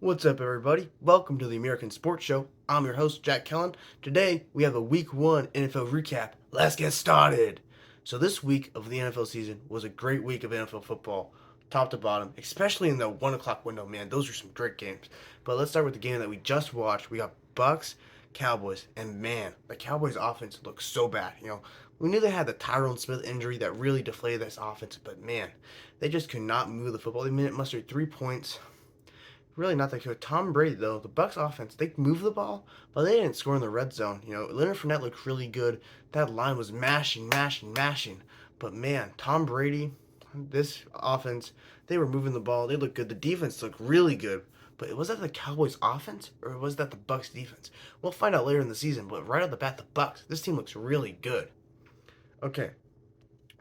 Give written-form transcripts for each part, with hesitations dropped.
What's up, everybody? Welcome to the American Sports Show. I'm your host, Jack Kellen. Today, we have a Week 1 NFL recap. Let's get started. So, this week of the NFL season was a great week of NFL football, top to bottom, especially in the 1 o'clock window. Man, those are some great games. But let's start with the game that we just watched. We got Bucks, Cowboys, and man, the Cowboys offense looks so bad. We knew they had the Tyrone Smith injury that really deflated this offense, but man, they just could not move the football. They mustered 3 points, really not that good. Tom Brady, though, the Bucks offense, they moved the ball, but they didn't score in the red zone. Leonard Fournette looked really good. That line was mashing, mashing, mashing. But man, Tom Brady, this offense, they were moving the ball. They looked good. The defense looked really good. But was that the Cowboys offense or was that the Bucks defense? We'll find out later in the season. But right off the bat, the Bucks, this team looks really good. Okay,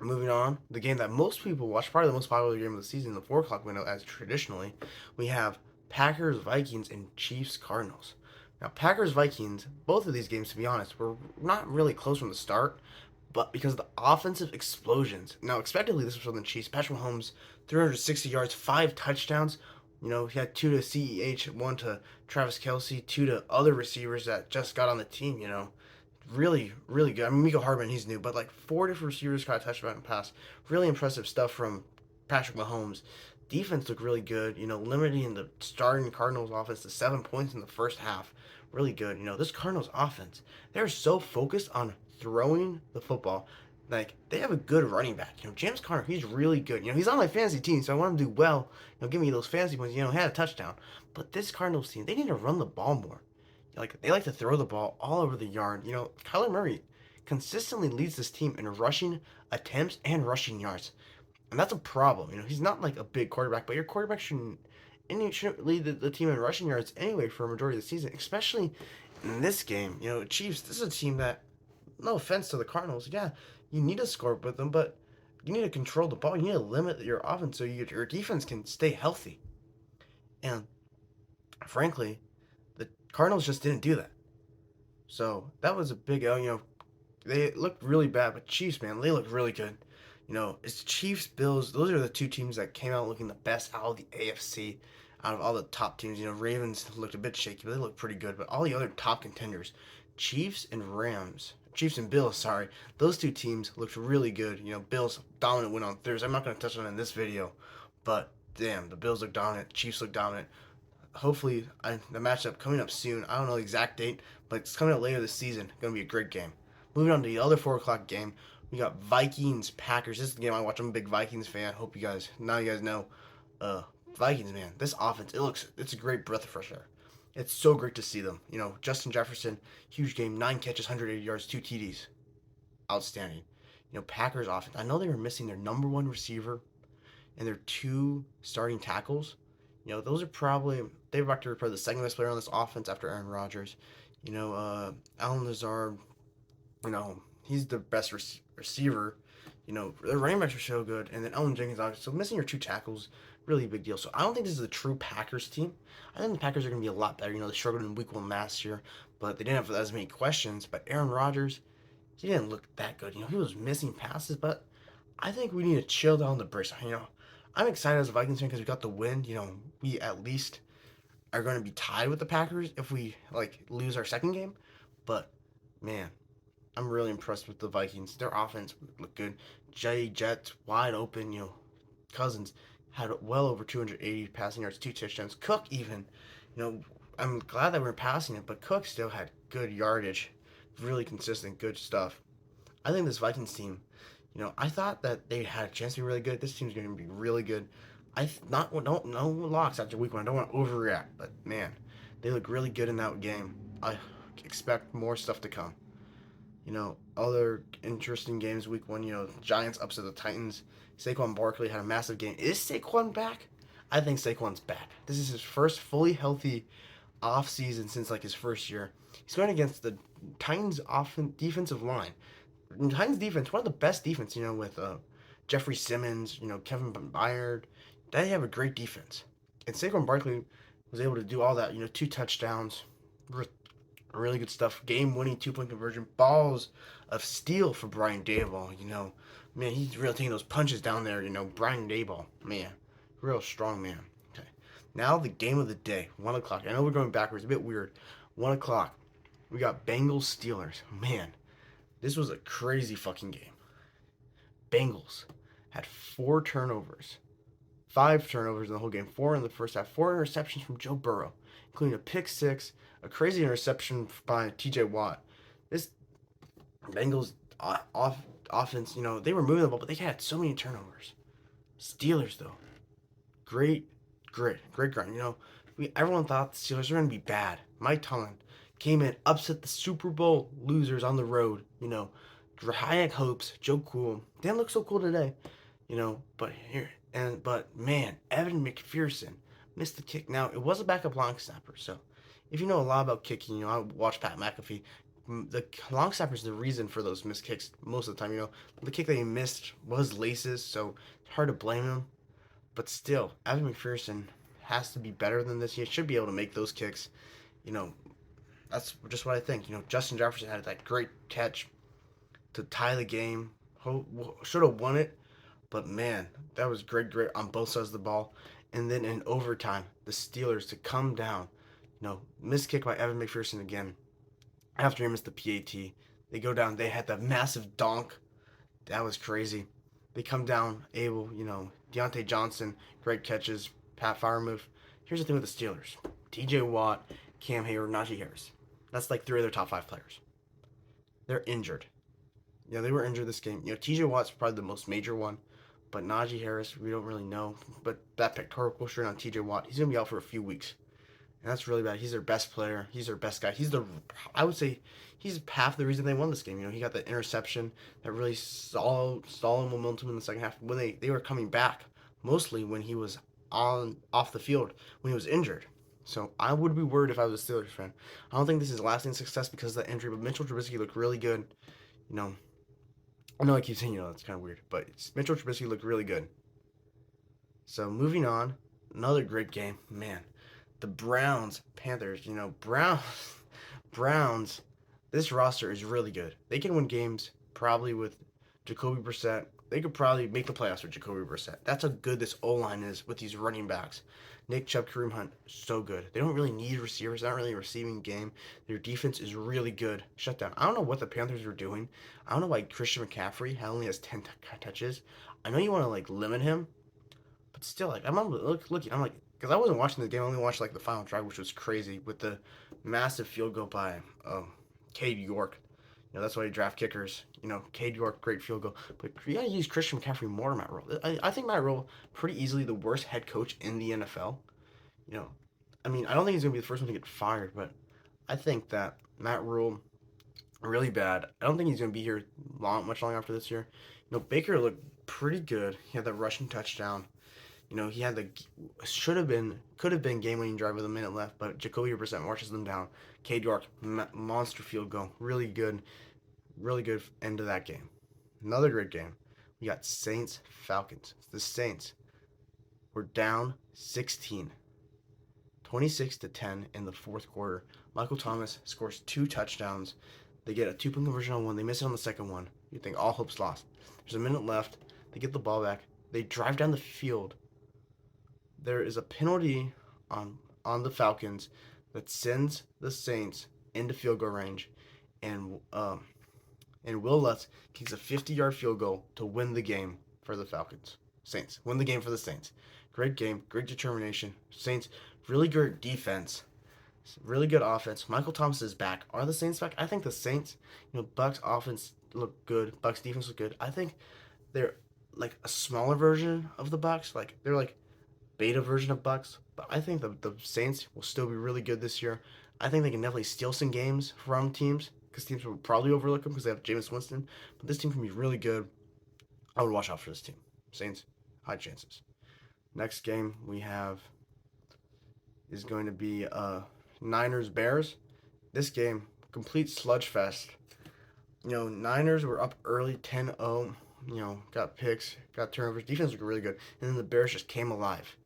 moving on, the game that most people watch, probably the most popular game of the season, the 4 o'clock window, as traditionally, we have Packers, Vikings, and Chiefs, Cardinals. Now, Packers, Vikings, both of these games, to be honest, were not really close from the start, but because of the offensive explosions. Now, expectedly, this was from the Chiefs. Patrick Mahomes, 360 yards, 5 touchdowns. He had 2 to CEH, 1 to Travis Kelce, 2 to other receivers that just got on the team. Really, really good. I mean, Miko Hardman, he's new, but like 4 different receivers caught a touchdown pass. Really impressive stuff from Patrick Mahomes. Defense looked really good. Limiting the starting Cardinals offense to 7 points in the first half. Really good. This Cardinals offense, they're so focused on throwing the football. Like, they have a good running back. James Conner, he's really good. He's on my fantasy team, so I want him to do well. Give me those fantasy points. He had a touchdown. But this Cardinals team, they need to run the ball more. They like to throw the ball all over the yard. Kyler Murray consistently leads this team in rushing attempts and rushing yards, and that's a problem. He's not like a big quarterback, but your quarterback shouldn't lead the team in rushing yards anyway for a majority of the season, especially in this game. Chiefs. This is a team that, no offense to the Cardinals, yeah, you need to score with them, but you need to control the ball. You need to limit your offense so your defense can stay healthy. And frankly, the Cardinals just didn't do that. So that was a big L. They looked really bad, but Chiefs, man, they looked really good. It's Chiefs, Bills. Those are the two teams that came out looking the best out of the AFC, out of all the top teams. Ravens looked a bit shaky, but they looked pretty good. But all the other top contenders, Chiefs and Bills, sorry, those two teams looked really good. Bills dominant win on Thursday. I'm not going to touch on it in this video, but damn, the Bills look dominant. Chiefs look dominant. Hopefully, the matchup coming up soon. I don't know the exact date, but it's coming up later this season. Going to be a great game. Moving on to the other 4 o'clock game, we got Vikings Packers. This is the game I watch. I'm a big Vikings fan. Hope you guys know. Vikings, man, this offense, it's a great breath of fresh air. It's so great to see them. Justin Jefferson, huge game, 9 catches, 180 yards, 2 TDs, outstanding. Packers offense. I know they were missing their number one receiver and their 2 starting tackles. Those are probably David Bakhtiari, probably the second best player on this offense after Aaron Rodgers. Allen Lazard, he's the best receiver. The running backs are so good, and then Elgton Jenkins, obviously. So missing your 2 tackles, really big deal. So I don't think this is a true Packers team. I think the Packers are going to be a lot better. They struggled in Week 1 last year, but they didn't have as many questions. But Aaron Rodgers, he didn't look that good. He was missing passes, but I think we need to chill down the bricks. I'm excited as a Vikings fan because we got the win. We at least are going to be tied with the Packers if we lose our second game. But man, I'm really impressed with the Vikings. Their offense looked good. Jay Jets wide open. Cousins had well over 280 passing yards, 2 touchdowns. Cook even, I'm glad that we're passing it, but Cook still had good yardage, really consistent, good stuff. I think this Vikings team, I thought that they had a chance to be really good. This team's going to be really good. I not don't no locks after Week 1. I don't want to overreact, but man, they look really good in that game. I expect more stuff to come. Other interesting games Week 1. Giants upset the Titans. Saquon Barkley had a massive game. Is Saquon back? I think Saquon's back. This is his first fully healthy off season since his first year. He's going against the Titans defensive line. Titans defense, one of the best defense, with Jeffrey Simmons, Kevin Byard. They have a great defense. And Saquon Barkley was able to do all that, 2 touchdowns, really good stuff. Game-winning 2-point conversion, balls of steel for Brian Daboll. Man, he's really taking those punches down there. Brian Daboll, man, real strong man. Okay, Now the game of the day, 1 o'clock. I know we're going backwards, a bit weird. 1 o'clock. We got Bengals Steelers. Man, this was a crazy fucking game. Bengals had 4 turnovers, 5 turnovers in the whole game. 4 in the first half. 4 interceptions from Joe Burrow, including a pick six, a crazy interception by T.J. Watt. This Bengals offense, they were moving the ball, but they had so many turnovers. Steelers though, great, great grind. Everyone thought the Steelers were going to be bad. Mike Tomlin came in, upset the Super Bowl losers on the road. High hopes. Joe Cool didn't look so cool today. But man, Evan McPherson missed the kick. Now it was a backup long snapper, so if you know a lot about kicking, I watch Pat McAfee. The long snapper is the reason for those missed kicks most of the time. The kick that he missed was laces, so it's hard to blame him. But still, Evan McPherson has to be better than this. He should be able to make those kicks. You know, that's just what I think. Justin Jefferson had that great catch to tie the game. Should have won it, but man, that was great on both sides of the ball. And then in overtime, the Steelers to come down. Missed kick by Evan McPherson again. After he missed the PAT, they go down. They had that massive donk. That was crazy. They come down able, Deontay Johnson, great catches, Pat Freiermuth. Here's the thing with the Steelers. TJ Watt, Cam Hayward, Najee Harris. That's like 3 of their top 5 players. They're injured. They were injured this game. TJ Watt's probably the most major one, but Najee Harris, we don't really know. But that pectoral strain on TJ Watt, he's going to be out for a few weeks. And that's really bad. He's their best player. He's their best guy. I would say he's half the reason they won this game. He got the interception that really stalled momentum in the second half when they were coming back, mostly when he was off the field, when he was injured. So I would be worried if I was a Steelers fan. I don't think this is lasting success because of that injury, but Mitchell Trubisky looked really good. I know I keep saying, that's kind of weird, but Mitchell Trubisky looked really good. So moving on, another great game. Man, the Panthers, Browns, this roster is really good. They can win games probably with Jacoby Brissett. They could probably make the playoffs with Jacoby Brissett. That's how good this O-line is with these running backs. Nick Chubb, Kareem Hunt, so good. They don't really need receivers. Not really a receiving game. Their defense is really good. Shut down. I don't know what the Panthers were doing. I don't know why Christian McCaffrey only has 10 touches. I know you want to limit him, but still, I'm looking. I'm like, because I wasn't watching the game. I only watched the final drive, which was crazy with the massive field goal by Cade York. That's why you draft kickers. Cade York, great field goal. But you gotta use Christian McCaffrey more, Matt Rhule. I think Matt Rhule pretty easily the worst head coach in the NFL. I don't think he's gonna be the first one to get fired, but I think that Matt Rhule really bad. I don't think he's gonna be here much longer after this year. Baker looked pretty good. He had that rushing touchdown. He had could have been game-winning drive with a minute left, but Jacoby Brissett marches them down. Cade York, monster field goal, really good end of that game. Another great game. We got Saints Falcons. The Saints were down 26-10 in the fourth quarter. Michael Thomas scores 2 touchdowns. They get a 2-point conversion on one. They miss it on the second one. You think all hope's lost. There's a minute left. They get the ball back. They drive down the field. There is a penalty on the Falcons that sends the Saints into field goal range, and Will Lutz kicks a 50-yard field goal to win the game for the Saints win the game for the Saints. Great game, great determination. Saints, really good defense, really good offense. Michael Thomas is back. Are the Saints back? I think the Saints, Bucks offense look good. Bucks defense look good. I think they're like a smaller version of the Bucks. They're like beta version of Bucks, but I think the Saints will still be really good this year. I think they can definitely steal some games from teams because teams will probably overlook them because they have Jameis Winston. But this team can be really good. I would watch out for this team. Saints, high chances. Next game we have is going to be Niners Bears. This game, complete sludge fest. Niners were up early 10-0. Got picks, got turnovers. Defense looked really good. And then the Bears just came alive.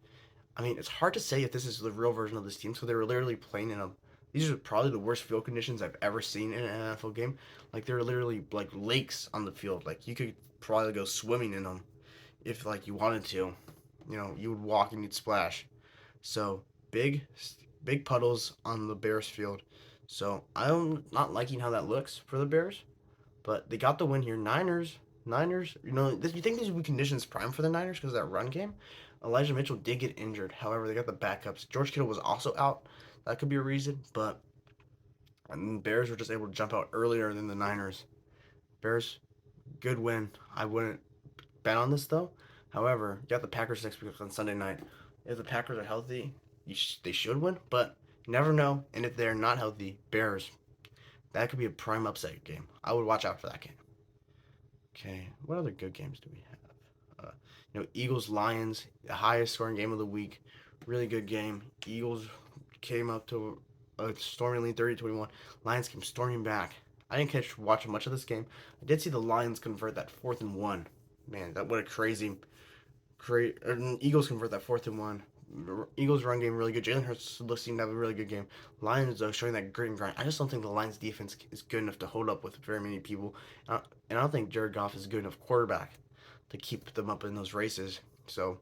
It's hard to say if this is the real version of this team. So they were literally playing in these are probably the worst field conditions I've ever seen in an NFL game. They're literally like lakes on the field. You could probably go swimming in them if you wanted to. You would walk and you'd splash. So big puddles on the Bears field. So I'm not liking how that looks for the Bears, but they got the win here. Niners. You think these would be conditions prime for the Niners because of that run game? Elijah Mitchell did get injured. However, they got the backups. George Kittle was also out. That could be a reason, but Bears were just able to jump out earlier than the Niners. Bears, good win. I wouldn't bet on this though. However, you got the Packers next week on Sunday night. If the Packers are healthy, they should win, but you never know. And if they're not healthy, Bears, that could be a prime upset game. I would watch out for that game. Okay, what other good games do we have? Eagles Lions, the highest scoring game of the week. Really good game. Eagles came up to a storming lead 30-21. Lions came storming back. I didn't watch much of this game. I did see the Lions convert that 4th and 1. Man, that what a great. Eagles convert that 4th and 1. Eagles run game really good. Jalen Hurts seemed to have a really good game. Lions though showing that grit and grind. I just don't think the Lions defense is good enough to hold up with very many people, and I don't think Jared Goff is a good enough quarterback to keep them up in those races. So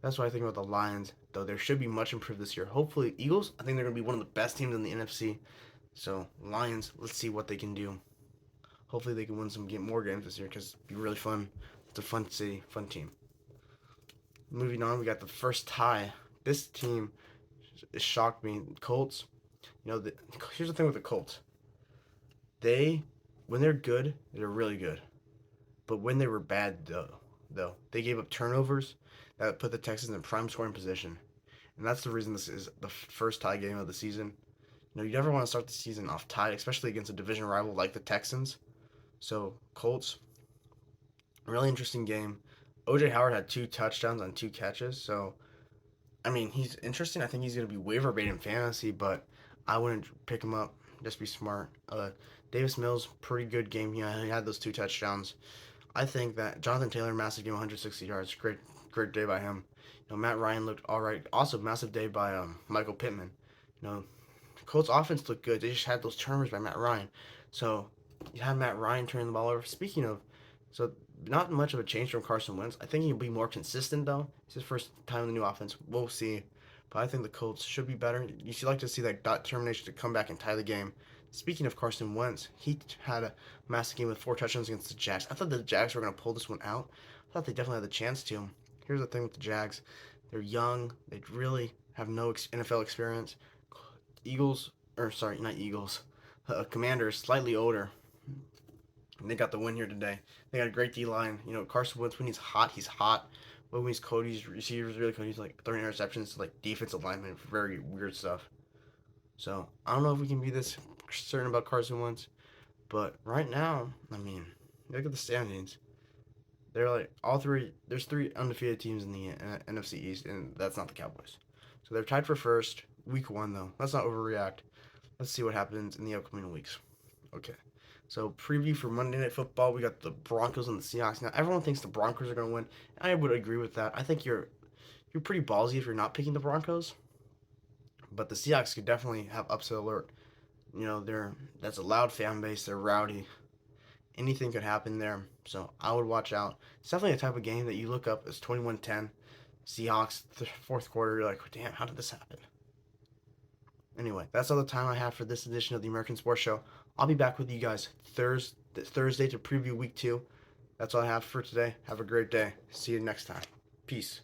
that's what I think about the Lions. Though there should be much improved this year. Hopefully, Eagles. I think they're gonna be one of the best teams in the NFC. So Lions, let's see what they can do. Hopefully, they can win more games this year because it'd be really fun. It's a fun city, fun team. Moving on, we got the first tie. This team shocked me. Colts. Here's the thing with the Colts. When they're good, they're really good. But when they were bad, though, they gave up turnovers that put the Texans in prime scoring position, and that's the reason this is the first tie game of the season. You never want to start the season off tied, especially against a division rival like the Texans. So Colts, really interesting game. OJ Howard had 2 touchdowns on 2 catches, so I mean, he's interesting. I think he's going to be waiver bait in fantasy, but I wouldn't pick him up. Just be smart. Davis Mills, pretty good game. Yeah, he had those 2 touchdowns. I think that Jonathan Taylor, massive game, 160 yards. Great day by him. Matt Ryan looked all right. Also, massive day by Michael Pittman. Colts offense looked good. They just had those turnovers by Matt Ryan. So you had Matt Ryan turning the ball over. Speaking of, so not much of a change from Carson Wentz. I think he'll be more consistent though. It's his first time in the new offense. We'll see. But I think the Colts should be better. You should like to see that determination to come back and tie the game. Speaking of Carson Wentz, he had a massive game with 4 touchdowns against the Jags. I thought the Jags were going to pull this one out. I thought they definitely had the chance to. Here's the thing with the Jags. They're young. They really have no NFL experience. Not Eagles. Commanders, slightly older. And they got the win here today. They got a great D line. Carson Wentz, when he's hot. When he's cold, he's receivers really cold. He's like throwing interceptions to like defensive linemen for very weird stuff. So I don't know if we can be this certain about Carson Wentz, but right now, I mean, look at the standings. They're like all three. There's 3 undefeated teams in the NFC East, and that's not the Cowboys. So they're tied for first. Week 1 though. Let's not overreact. Let's see what happens in the upcoming weeks. Okay. So preview for Monday Night Football. We got the Broncos and the Seahawks. Now everyone thinks the Broncos are going to win. I would agree with that. I think you're pretty ballsy if you're not picking the Broncos. But the Seahawks could definitely have upset alert. That's a loud fan base. They're rowdy. Anything could happen there. So I would watch out. It's definitely a type of game that you look up as 21-10. Seahawks, the fourth quarter, you're like, damn, how did this happen? Anyway, that's all the time I have for this edition of the American Sports Show. I'll be back with you guys Thursday to preview week 2. That's all I have for today. Have a great day. See you next time. Peace.